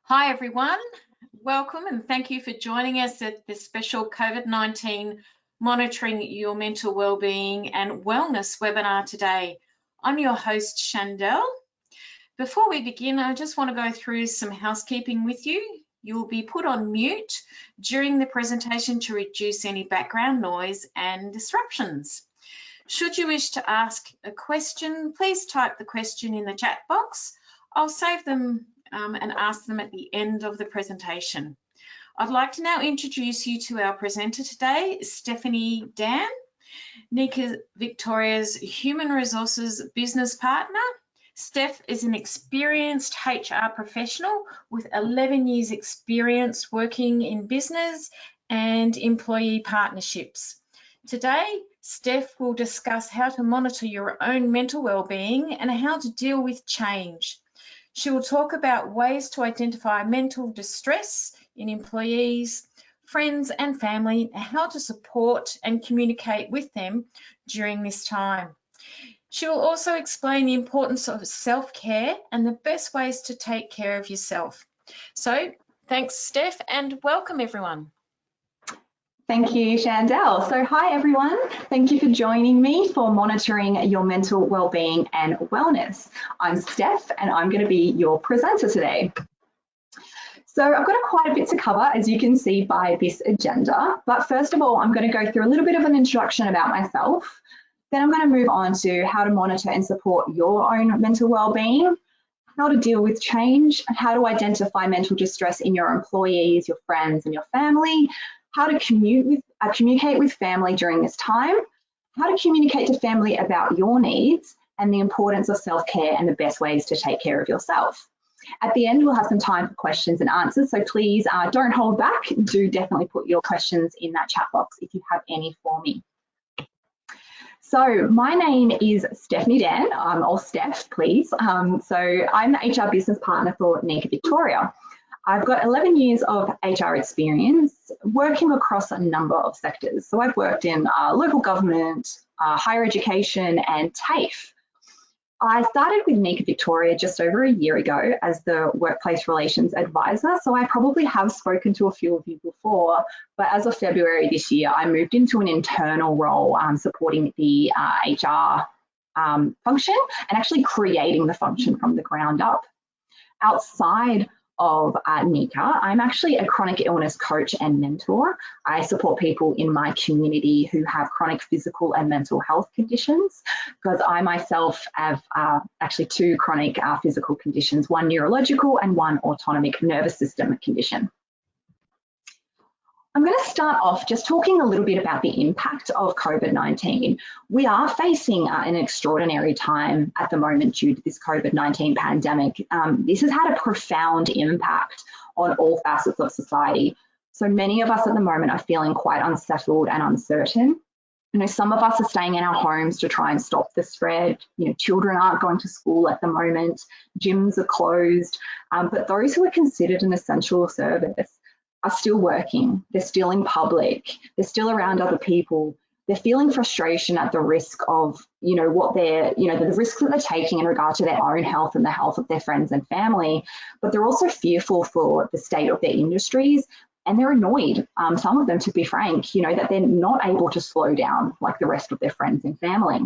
Hi everyone, welcome and thank you for joining us at this special COVID-19 Monitoring Your Mental Wellbeing and Wellness webinar today. I'm your host Chandel. Before we begin, I just want to go through some housekeeping with you. You will be put on mute during the presentation to reduce any background noise and disruptions. Should you wish to ask a question, please type the question in the chat box. I'll save them and ask them at the end of the presentation. I'd like to now introduce you to our presenter today, Stephanie Dann, NECA Victoria's Human Resources Business Partner. Steph is an experienced HR professional with 11 years experience working in business and employee partnerships. Today, Steph will discuss how to monitor your own mental well-being and how to deal with change. She will talk about ways to identify mental distress in employees, friends and family, and how to support and communicate with them during this time. She will also explain the importance of self-care and the best ways to take care of yourself. So thanks, Steph, and welcome everyone. Thank you, Chandel. So hi everyone, thank you for joining me for monitoring your mental wellbeing and wellness. I'm Steph and I'm going to be your presenter today. So I've got quite a bit to cover, as you can see by this agenda, but first of all I'm going to go through a little bit of an introduction about myself. Then I'm going to move on to how to monitor and support your own mental wellbeing, how to deal with change, how to identify mental distress in your employees, your friends and your family, how to communicate with family during this time, how to communicate to family about your needs, and the importance of self-care and the best ways to take care of yourself. At the end, we'll have some time for questions and answers, so please don't hold back. Do definitely put your questions in that chat box if you have any for me. So my name is Stephanie Dann, or Steph, please. So I'm the HR business partner for NECA Victoria. I've got 11 years of HR experience working across a number of sectors. So I've worked in local government, higher education and TAFE. I started with NECA Victoria just over a year ago as the workplace relations advisor. So I probably have spoken to a few of you before, but as of February this year, I moved into an internal role supporting the HR function and actually creating the function from the ground up. Outside of NECA, I'm actually a chronic illness coach and mentor. I support people in my community who have chronic physical and mental health conditions, because I myself have actually two chronic physical conditions, one neurological and one autonomic nervous system condition. I'm going to start off just talking a little bit about the impact of COVID-19. We are facing an extraordinary time at the moment due to this COVID-19 pandemic. This has had a profound impact on all facets of society. So many of us at the moment are feeling quite unsettled and uncertain. You know, some of us are staying in our homes to try and stop the spread. You know, children aren't going to school at the moment, gyms are closed, but those who are considered an essential service are still working, they're still in public, they're still around other people, they're feeling frustration at the risk of, what they're, the risks that they're taking in regard to their own health and the health of their friends and family, but they're also fearful for the state of their industries, and they're annoyed, some of them to be frank, that they're not able to slow down like the rest of their friends and family.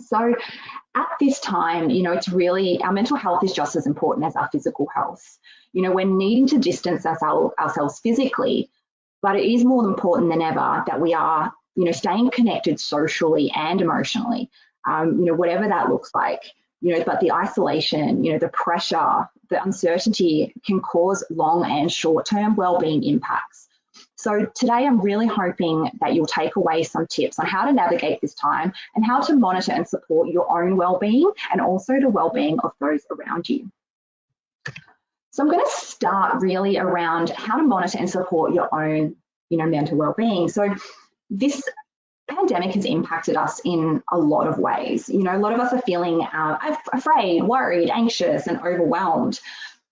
So at this time, it's really, our mental health is just as important as our physical health. We're needing to distance ourselves physically, but it is more important than ever that we are, staying connected socially and emotionally, whatever that looks like, but the isolation, the pressure, the uncertainty can cause long and short-term well-being impacts. So today I'm really hoping that you'll take away some tips on how to navigate this time and how to monitor and support your own well-being and also the well-being of those around you. So I'm going to start really around how to monitor and support your own, mental well-being. So this pandemic has impacted us in a lot of ways. A lot of us are feeling afraid, worried, anxious, and overwhelmed.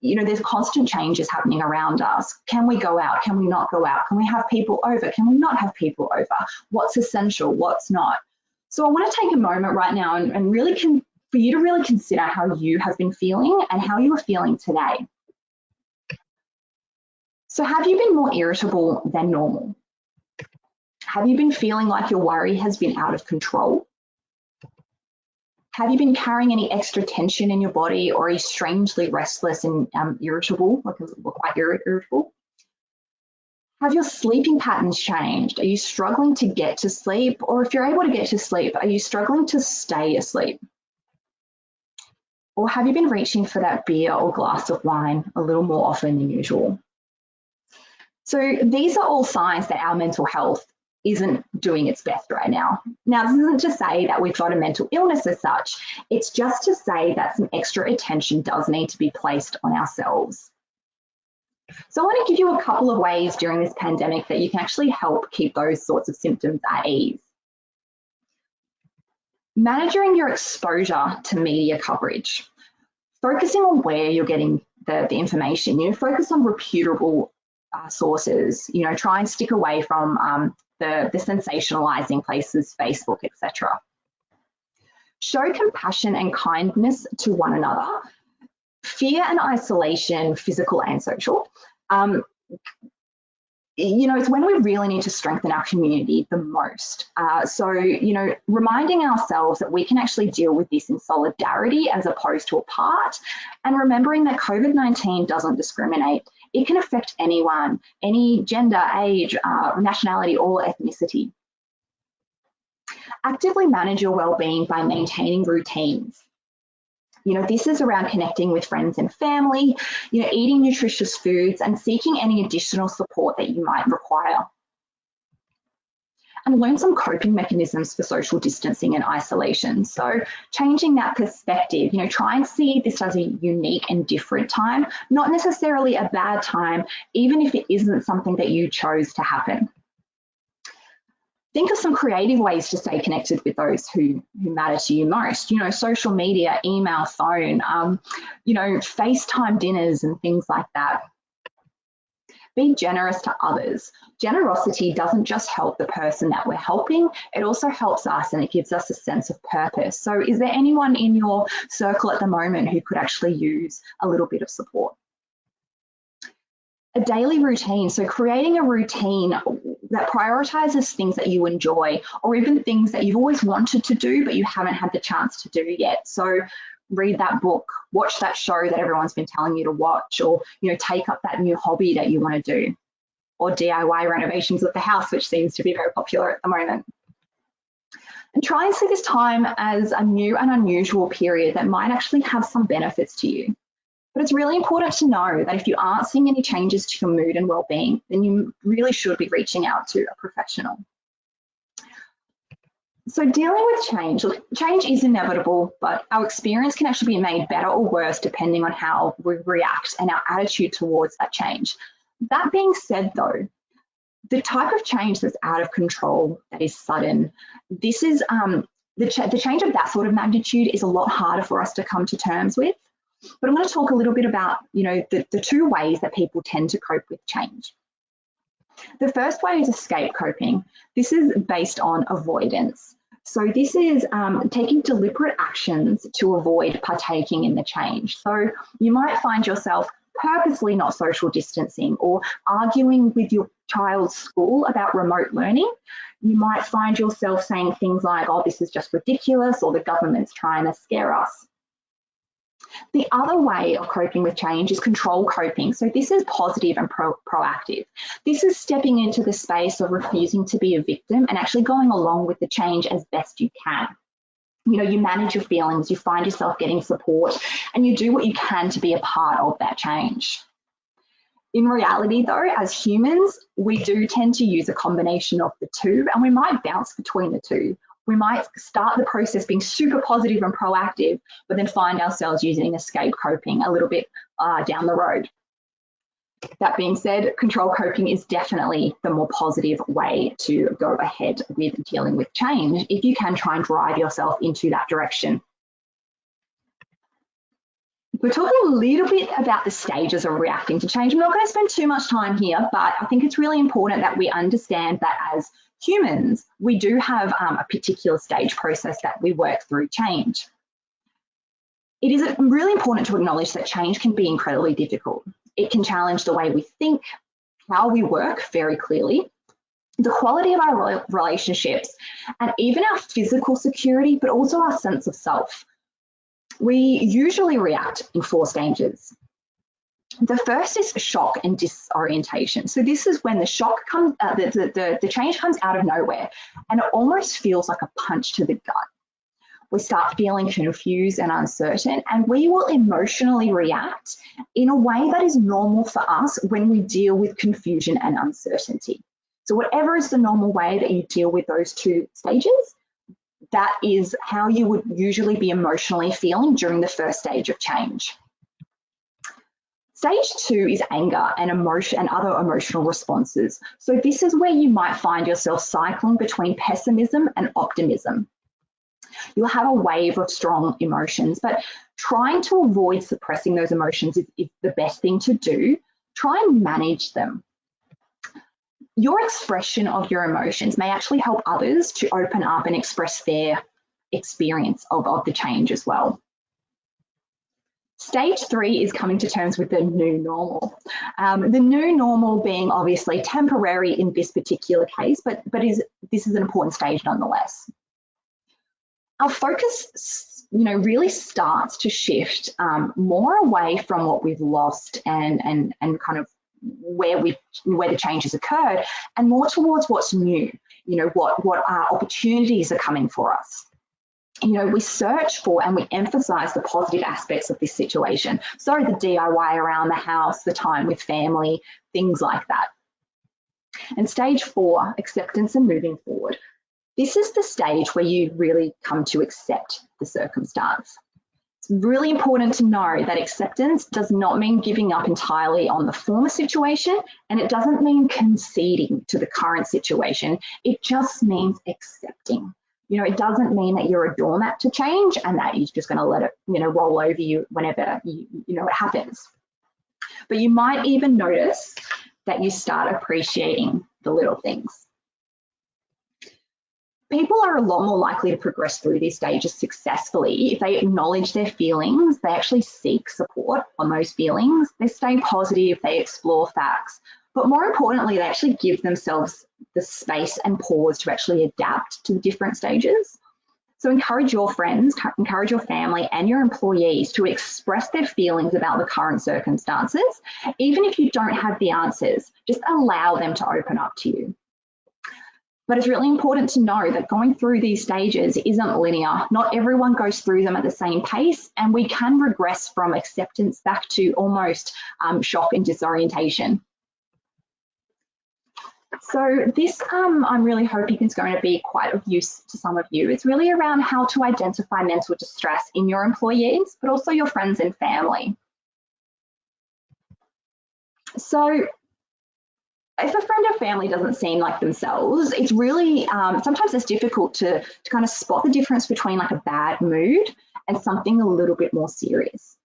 There's constant changes happening around us. Can we go out? Can we not go out? Can we have people over? Can we not have people over? What's essential? What's not? So I want to take a moment right now and really for you to really consider how you have been feeling and how you are feeling today. So have you been more irritable than normal? Have you been feeling like your worry has been out of control? Have you been carrying any extra tension in your body, or are you strangely restless and irritable, like quite irritable? Have your sleeping patterns changed? Are you struggling to get to sleep? Or if you're able to get to sleep, are you struggling to stay asleep? Or have you been reaching for that beer or glass of wine a little more often than usual? So these are all signs that our mental health isn't doing its best right now. Now, this isn't to say that we've got a mental illness as such. It's just to say that some extra attention does need to be placed on ourselves. So I want to give you a couple of ways during this pandemic that you can actually help keep those sorts of symptoms at ease. Managing your exposure to media coverage. Focusing on where you're getting the information. Focus on reputable sources. Try and stick away from the sensationalizing places, Facebook, etc. Show compassion and kindness to one another. Fear and isolation, physical and social. It's when we really need to strengthen our community the most. So, reminding ourselves that we can actually deal with this in solidarity as opposed to apart, and remembering that COVID-19 doesn't discriminate. It can affect anyone, any gender, age, nationality, or ethnicity. Actively manage your well-being by maintaining routines. This is around connecting with friends and family, eating nutritious foods and seeking any additional support that you might require. And learn some coping mechanisms for social distancing and isolation. So changing that perspective, try and see this as a unique and different time, not necessarily a bad time, even if it isn't something that you chose to happen. Think of some creative ways to stay connected with those who matter to you most. Social media, email, phone, FaceTime dinners and things like that. Be generous to others. Generosity doesn't just help the person that we're helping, it also helps us and it gives us a sense of purpose. So is there anyone in your circle at the moment who could actually use a little bit of support? A daily routine, so creating a routine that prioritizes things that you enjoy, or even things that you've always wanted to do but you haven't had the chance to do yet. So read that book, watch that show that everyone's been telling you to watch, or take up that new hobby that you want to do, or DIY renovations of the house, which seems to be very popular at the moment. And try and see this time as a new and unusual period that might actually have some benefits to you. But it's really important to know that if you aren't seeing any changes to your mood and well-being, then you really should be reaching out to a professional. So dealing with change, change is inevitable, but our experience can actually be made better or worse depending on how we react and our attitude towards that change. That being said though, the type of change that's out of control, that is sudden, this is the change of that sort of magnitude is a lot harder for us to come to terms with. But I'm going to talk a little bit about, the two ways that people tend to cope with change. The first way is escape coping. This is based on avoidance. So this is taking deliberate actions to avoid partaking in the change. So you might find yourself purposely not social distancing or arguing with your child's school about remote learning. You might find yourself saying things like, oh, this is just ridiculous, or the government's trying to scare us. The other way of coping with change is control coping. So this is positive and proactive. This is stepping into the space of refusing to be a victim and actually going along with the change as best you can. You manage your feelings, you find yourself getting support, and you do what you can to be a part of that change. In reality though, as humans, we do tend to use a combination of the two, and we might bounce between the two. We might start the process being super positive and proactive, but then find ourselves using escape coping a little bit down the road. That being said, control coping is definitely the more positive way to go ahead with dealing with change if you can try and drive yourself into that direction. We're talking a little bit about the stages of reacting to change. I'm not going to spend too much time here, but I think it's really important that we understand that as humans, we do have a particular stage process that we work through change. It is really important to acknowledge that change can be incredibly difficult. It can challenge the way we think, how we work very clearly, the quality of our relationships, and even our physical security, but also our sense of self. We usually react in 4 stages. The first is shock and disorientation. So this is when the shock comes, the change comes out of nowhere, and it almost feels like a punch to the gut. We start feeling confused and uncertain, and we will emotionally react in a way that is normal for us when we deal with confusion and uncertainty. So whatever is the normal way that you deal with those 2 stages, that is how you would usually be emotionally feeling during the first stage of change. Stage 2 is anger and emotion and other emotional responses. So this is where you might find yourself cycling between pessimism and optimism. You'll have a wave of strong emotions, but trying to avoid suppressing those emotions is the best thing to do. Try and manage them. Your expression of your emotions may actually help others to open up and express their experience of the change as well. Stage 3 is coming to terms with the new normal. The new normal being obviously temporary in this particular case, but this is an important stage nonetheless. Our focus, really starts to shift more away from what we've lost and kind of where the changes occurred, and more towards what's new. What opportunities are coming for us. We search for and we emphasize the positive aspects of this situation. So the DIY around the house, the time with family, things like that. And stage 4, acceptance and moving forward. This is the stage where you really come to accept the circumstance. It's really important to know that acceptance does not mean giving up entirely on the former situation, and it doesn't mean conceding to the current situation. It just means accepting. It doesn't mean that you're a doormat to change and that you're just going to let it, roll over you whenever it happens. But you might even notice that you start appreciating the little things. People are a lot more likely to progress through these stages successfully if they acknowledge their feelings, they actually seek support on those feelings, they stay positive, they explore facts, but more importantly, they actually give themselves the space and pause to actually adapt to the different stages. So encourage your friends, encourage your family and your employees to express their feelings about the current circumstances. Even if you don't have the answers, just allow them to open up to you. But it's really important to know that going through these stages isn't linear. Not everyone goes through them at the same pace, and we can regress from acceptance back to almost shock and disorientation. So this, I'm really hoping is going to be quite of use to some of you. It's really around how to identify mental distress in your employees, but also your friends and family. So if a friend or family doesn't seem like themselves, it's really, sometimes it's difficult to kind of spot the difference between like a bad mood and something a little bit more serious.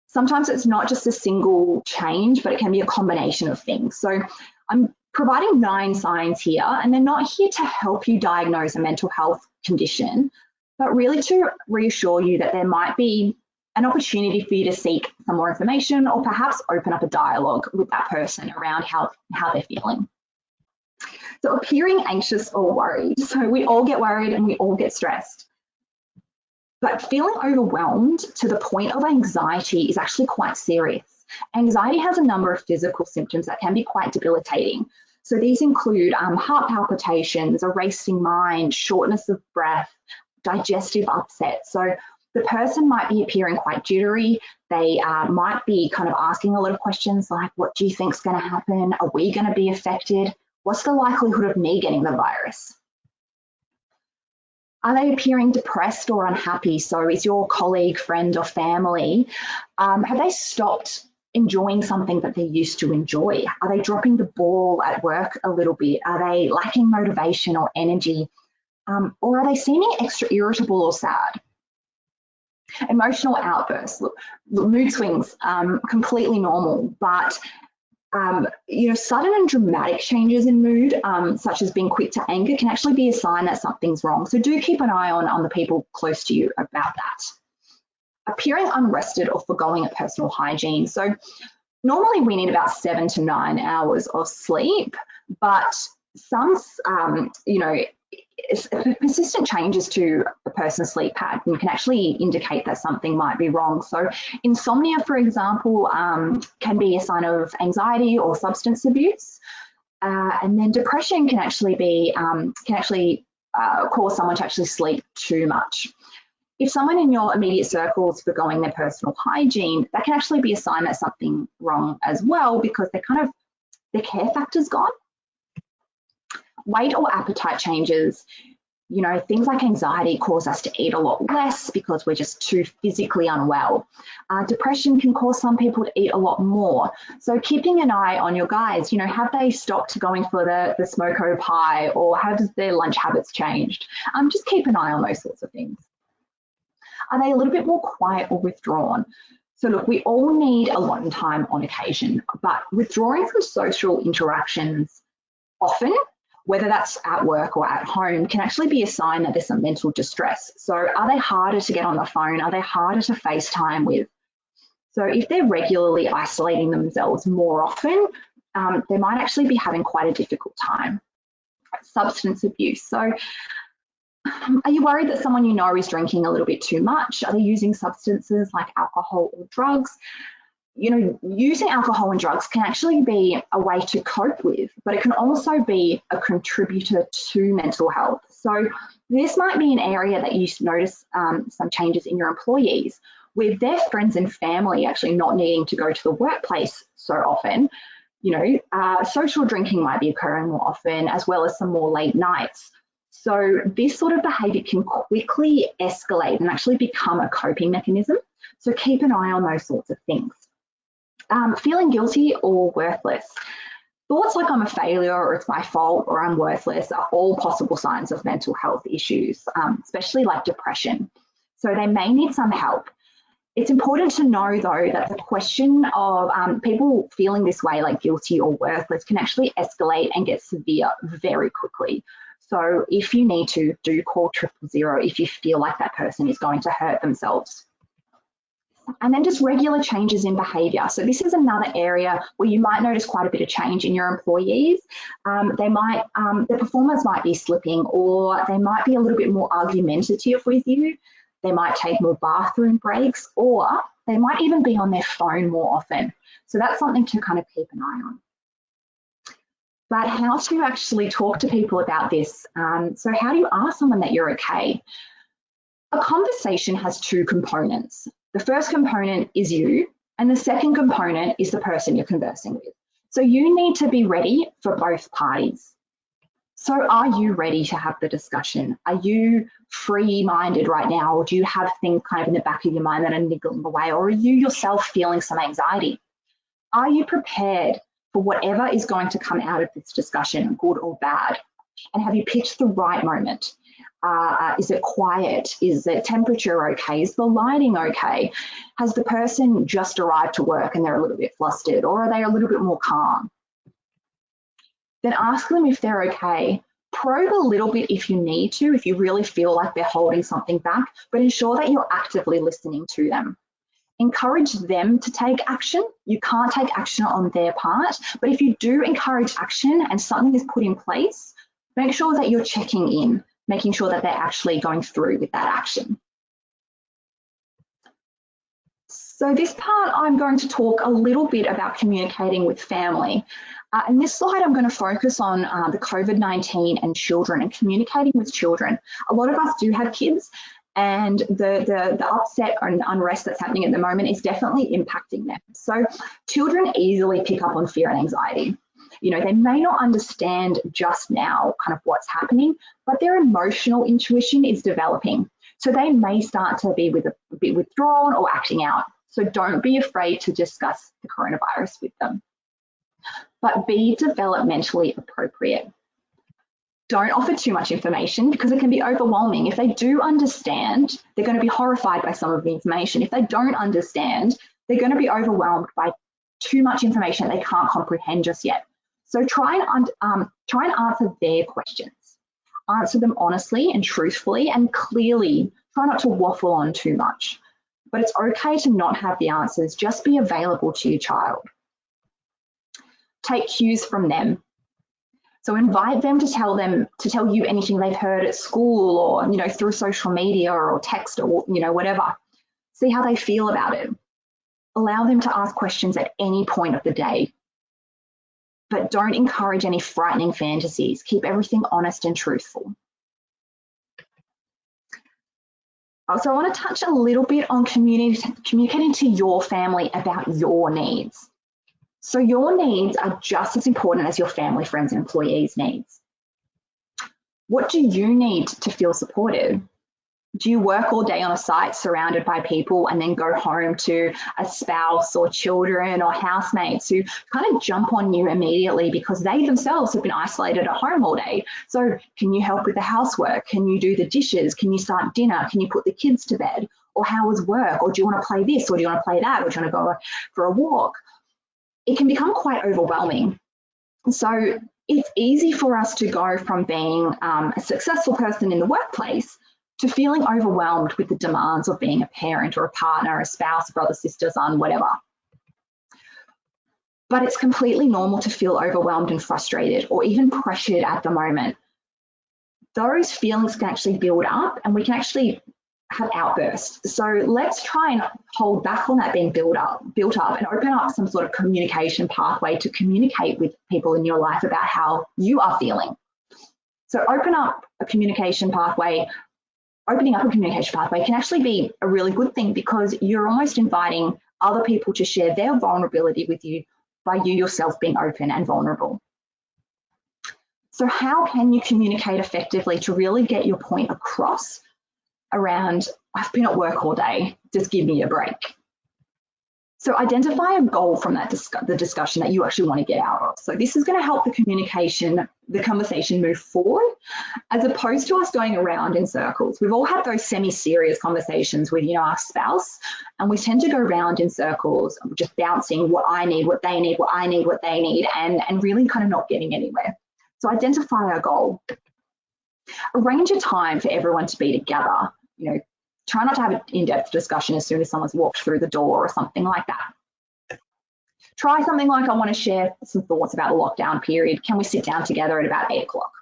Sometimes it's not just a single change, but it can be a combination of things. So I'm providing 9 signs here, and they're not here to help you diagnose a mental health condition, but really to reassure you that there might be an opportunity for you to seek some more information or perhaps open up a dialogue with that person around how they're feeling. So appearing anxious or worried. So we all get worried and we all get stressed. But feeling overwhelmed to the point of anxiety is actually quite serious. Anxiety has a number of physical symptoms that can be quite debilitating. So these include heart palpitations, a racing mind, shortness of breath, digestive upset. So the person might be appearing quite jittery. They might be kind of asking a lot of questions like, what do you think is going to happen? Are we going to be affected? What's the likelihood of me getting the virus? Are they appearing depressed or unhappy? So is your colleague, friend or family, have they stopped enjoying something that they used to enjoy? Are they dropping the ball at work a little bit? Are they lacking motivation or energy? Or are they seeming extra irritable or sad? Emotional outbursts, look, mood swings, completely normal, but sudden and dramatic changes in mood, such as being quick to anger, can actually be a sign that something's wrong. So do keep an eye on the people close to you about that. Appearing unrested or forgoing at personal hygiene. So Normally we need about 7 to 9 hours of sleep, but some, persistent changes to a person's sleep pattern can actually indicate that something might be wrong. So insomnia, for example, can be a sign of anxiety or substance abuse. And then depression can actually cause someone to actually sleep too much. If someone in your immediate circle is forgoing their personal hygiene, that can actually be a sign that something's wrong as well, because their care factor's gone. Weight or appetite changes, things like anxiety cause us to eat a lot less because we're just too physically unwell. Depression can cause some people to eat a lot more. So keeping an eye on your guys, have they stopped going for the smoko pie, or have their lunch habits changed? Just keep an eye on those sorts of things. Are they a little bit more quiet or withdrawn? So look, we all need alone time on occasion, but withdrawing from social interactions often, whether that's at work or at home, can actually be a sign that there's some mental distress. So are they harder to get on the phone? Are they harder to FaceTime with? So if they're regularly isolating themselves more often, they might actually be having quite a difficult time. Substance abuse. So are you worried that someone you know is drinking a little bit too much? Are they using substances like alcohol or drugs? Using alcohol and drugs can actually be a way to cope with, but it can also be a contributor to mental health. So this might be an area that you notice some changes in your employees, with their friends and family actually not needing to go to the workplace so often. Social drinking might be occurring more often, as well as some more late nights. So this sort of behaviour can quickly escalate and actually become a coping mechanism. So keep an eye on those sorts of things. Feeling guilty or worthless. Thoughts like I'm a failure, or it's my fault, or I'm worthless are all possible signs of mental health issues, especially like depression. So they may need some help. It's important to know, though, that the question of people feeling this way, like guilty or worthless, can actually escalate and get severe very quickly. So if you need to, do call 000 if you feel like that person is going to hurt themselves. And then just regular changes in behaviour. So this is another area where you might notice quite a bit of change in your employees. Their performance might be slipping, or they might be a little bit more argumentative with you. They might take more bathroom breaks, or they might even be on their phone more often. So that's something to kind of keep an eye on. But how to actually talk to people about this? So how do you ask someone that you're okay? A conversation has two components. The first component is you, and the second component is the person you're conversing with. So you need to be ready for both parties. So are you ready to have the discussion? Are you free-minded right now, or do you have things kind of in the back of your mind that are niggling away, or are you yourself feeling some anxiety? Are you prepared for whatever is going to come out of this discussion, good or bad? And have you picked the right moment? Is it quiet? Is the temperature okay? Is the lighting okay? Has the person just arrived to work and they're a little bit flustered, or are they a little bit more calm? Then ask them if they're okay. Probe a little bit if you need to, if you really feel like they're holding something back, but ensure that you're actively listening to them. Encourage them to take action. You can't take action on their part, but if you do encourage action and something is put in place, make sure that you're checking in, making sure that they're actually going through with that action. So this part, I'm going to talk a little bit about communicating with family. In this slide, I'm going to focus on the COVID-19 and children and communicating with children. A lot of us do have kids, and the upset and unrest that's happening at the moment is definitely impacting them. So children easily pick up on fear and anxiety. They may not understand just now kind of what's happening, but their emotional intuition is developing. So they may start to be a bit withdrawn or acting out. So don't be afraid to discuss the coronavirus with them, but be developmentally appropriate. Don't offer too much information because it can be overwhelming. If they do understand, they're going to be horrified by some of the information. If they don't understand, they're going to be overwhelmed by too much information they can't comprehend just yet. So try and answer their questions. Answer them honestly and truthfully and clearly. Try not to waffle on too much. But it's okay to not have the answers. Just be available to your child. Take cues from them. So invite them to tell you anything they've heard at school or, through social media or text or, whatever. See how they feel about it. Allow them to ask questions at any point of the day. But don't encourage any frightening fantasies. Keep everything honest and truthful. Also, I want to touch a little bit on communicating to your family about your needs. So your needs are just as important as your family, friends, and employees' needs. What do you need to feel supported? Do you work all day on a site surrounded by people and then go home to a spouse or children or housemates who kind of jump on you immediately because they themselves have been isolated at home all day? So can you help with the housework? Can you do the dishes? Can you start dinner? Can you put the kids to bed? Or how was work? Or do you want to play this? Or do you want to play that? Or do you want to go for a walk? It can become quite overwhelming. So it's easy for us to go from being a successful person in the workplace to feeling overwhelmed with the demands of being a parent or a partner, a spouse, brother, sister, son, whatever. But it's completely normal to feel overwhelmed and frustrated or even pressured at the moment. Those feelings can actually build up and we can actually have outbursts. So let's try and hold back on that being built up and open up some sort of communication pathway to communicate with people in your life about how you are feeling. So opening up a communication pathway can actually be a really good thing because you're almost inviting other people to share their vulnerability with you by you yourself being open and vulnerable. So how can you communicate effectively to really get your point across around, I've been at work all day, just give me a break? So identify a goal from the discussion that you actually want to get out of. So this is going to help the conversation move forward, as opposed to us going around in circles. We've all had those semi-serious conversations with, our spouse, and we tend to go around in circles, just bouncing what I need, what they need, what I need, what they need, and really kind of not getting anywhere. So identify a goal. Arrange a time for everyone to be together. Try not to have an in-depth discussion as soon as someone's walked through the door or something like that. Try something like, I want to share some thoughts about the lockdown period. Can we sit down together at about 8 o'clock?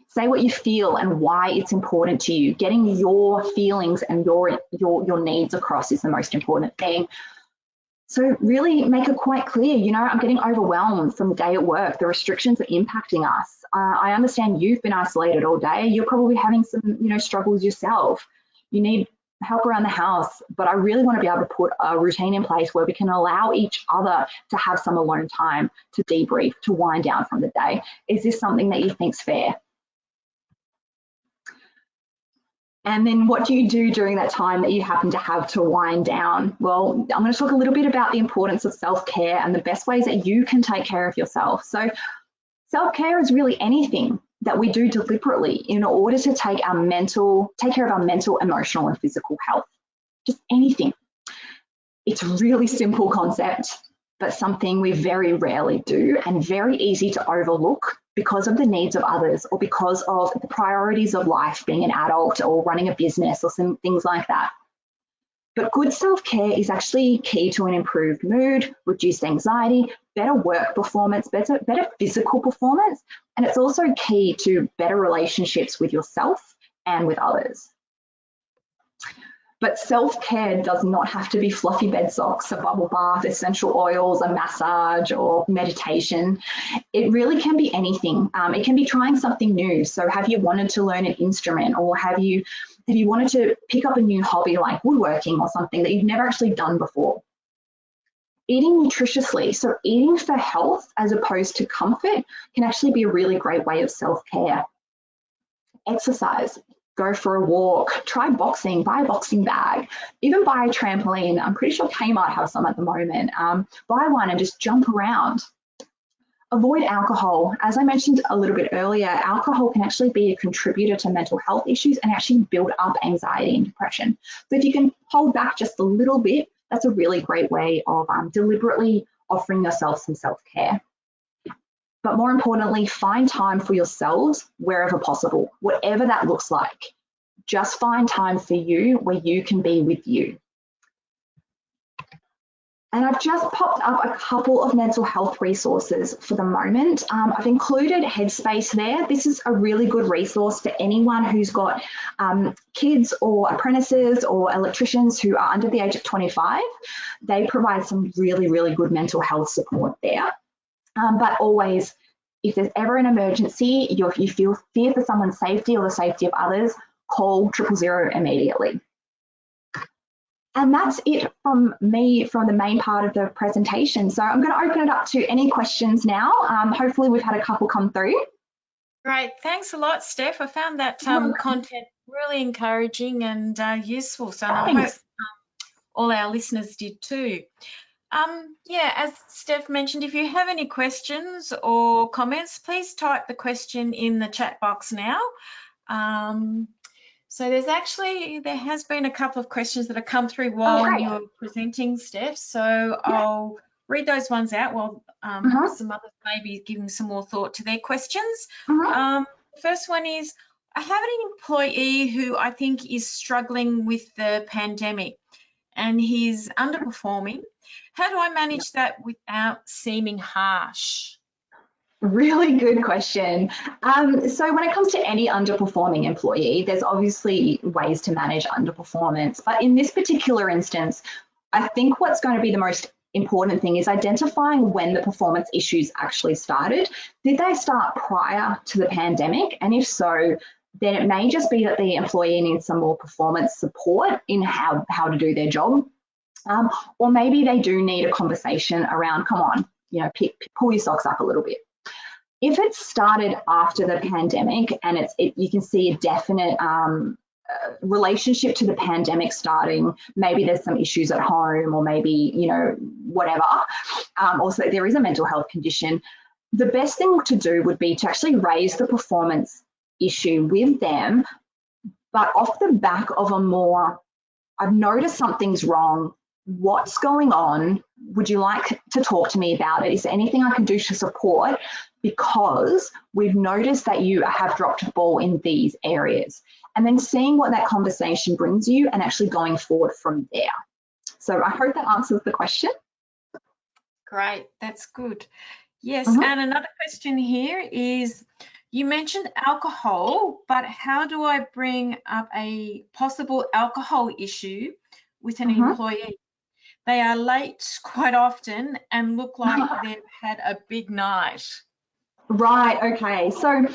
Say what you feel and why it's important to you. Getting your feelings and your needs across is the most important thing. So really make it quite clear, I'm getting overwhelmed from the day at work. The restrictions are impacting us. I understand you've been isolated all day. You're probably having some, struggles yourself. You need help around the house, but I really want to be able to put a routine in place where we can allow each other to have some alone time to debrief, to wind down from the day. Is this something that you think's fair? And then what do you do during that time that you happen to have to wind down? Well, I'm going to talk a little bit about the importance of self-care and the best ways that you can take care of yourself. So self-care is really anything that we do deliberately in order to take care of our mental, emotional, and physical health. Just anything. It's a really simple concept, but something we very rarely do and very easy to overlook because of the needs of others or because of the priorities of life, being an adult or running a business or some things like that. But good self-care is actually key to an improved mood, reduced anxiety, better work performance, better physical performance, and it's also key to better relationships with yourself and with others. But self-care does not have to be fluffy bed socks, a bubble bath, essential oils, a massage, or meditation. It really can be anything. It can be trying something new. So have you wanted to learn an instrument, or have you wanted to pick up a new hobby like woodworking or something that you've never actually done before? Eating nutritiously, so eating for health as opposed to comfort, can actually be a really great way of self-care. Exercise. Go for a walk, try boxing, buy a boxing bag, even buy a trampoline. I'm pretty sure Kmart has some at the moment. Buy one and just jump around. Avoid alcohol. As I mentioned a little bit earlier, alcohol can actually be a contributor to mental health issues and actually build up anxiety and depression. So if you can hold back just a little bit, that's a really great way of deliberately offering yourself some self-care. But more importantly, find time for yourselves wherever possible, whatever that looks like. Just find time for you where you can be with you. And I've just popped up a couple of mental health resources for the moment. I've included Headspace there. This is a really good resource for anyone who's got kids or apprentices or electricians who are under the age of 25. They provide some really, really good mental health support there. But always, if there's ever an emergency, you feel fear for someone's safety or the safety of others, call 000 immediately. And that's it from me from the main part of the presentation. So I'm going to open it up to any questions now. Hopefully we've had a couple come through. Great, thanks a lot, Steph. I found that content really encouraging and useful. So I hope all our listeners did too. Yeah, as Steph mentioned, if you have any questions or comments, please type the question in the chat box now. So there has been a couple of questions that have come through while you were presenting, Steph. So I'll read those ones out while some others may be giving some more thought to their questions. The first one is, I have an employee who I think is struggling with the pandemic and he's underperforming. How do I manage that without seeming harsh? Really good question. So when it comes to any underperforming employee, there's obviously ways to manage underperformance. But in this particular instance, I think what's going to be the most important thing is identifying when the performance issues actually started. Did they start prior to the pandemic? And if so, then it may just be that the employee needs some more performance support in how to do their job. Or maybe they do need a conversation around, come on, pull your socks up a little bit. If it started after the pandemic and you can see a definite relationship to the pandemic starting, maybe there's some issues at home or maybe, whatever. Also, there is a mental health condition. The best thing to do would be to actually raise the performance issue with them, but off the back of I've noticed something's wrong. What's going on? Would you like to talk to me about it? Is there anything I can do to support? Because we've noticed that you have dropped a ball in these areas. And then seeing what that conversation brings you and actually going forward from there. So I hope that answers the question. Great, that's good. Yes, and another question here is, you mentioned alcohol, but how do I bring up a possible alcohol issue with an employee? They are late quite often and look like they've had a big night. Right, okay. So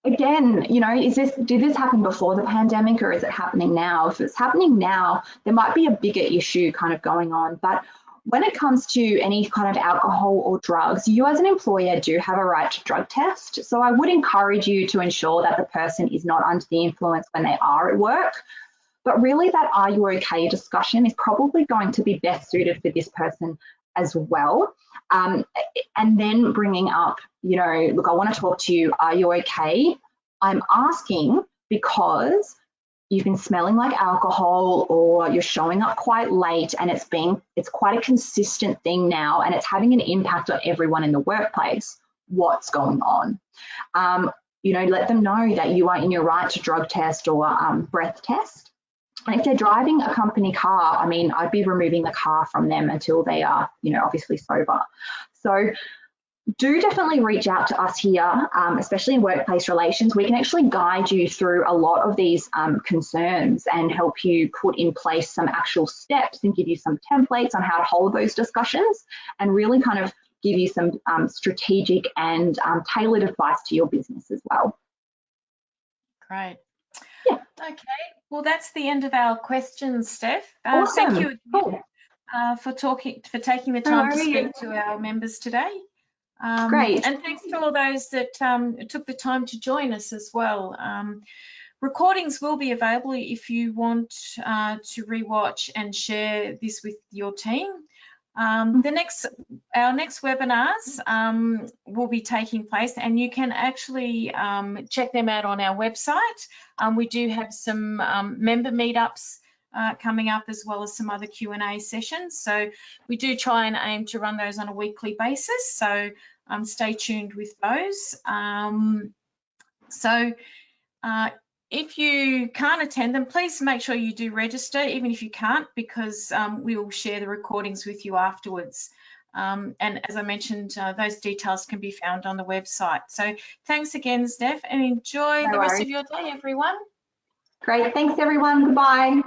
again, did this happen before the pandemic or is it happening now? If it's happening now, there might be a bigger issue kind of going on. But when it comes to any kind of alcohol or drugs, you as an employer do have a right to drug test. So I would encourage you to ensure that the person is not under the influence when they are at work. But really that are you okay discussion is probably going to be best suited for this person as well. And then bringing up, look, I want to talk to you. Are you okay? I'm asking because you've been smelling like alcohol or you're showing up quite late and it's quite a consistent thing now and it's having an impact on everyone in the workplace. What's going on? Let them know that you are in your right to drug test or breath test. And if they're driving a company car, I'd be removing the car from them until they are, obviously sober. So do definitely reach out to us here, especially in workplace relations. We can actually guide you through a lot of these concerns and help you put in place some actual steps and give you some templates on how to hold those discussions and really kind of give you some strategic and tailored advice to your business as well. Great. Yeah. Okay. Well, that's the end of our questions, Steph. Awesome. Thank you for taking the time to speak to our members today. Great. And thanks to all those that took the time to join us as well. Recordings will be available if you want to rewatch and share this with your team. Our next webinars will be taking place, and you can actually check them out on our website. We do have some member meetups coming up, as well as some other Q&A sessions. So we do try and aim to run those on a weekly basis. So stay tuned with those. if you can't attend them, please make sure you do register, even if you can't, because we will share the recordings with you afterwards. And as I mentioned, those details can be found on the website. So thanks again, Steph, and enjoy the rest of your day, everyone. Great, thanks everyone, goodbye.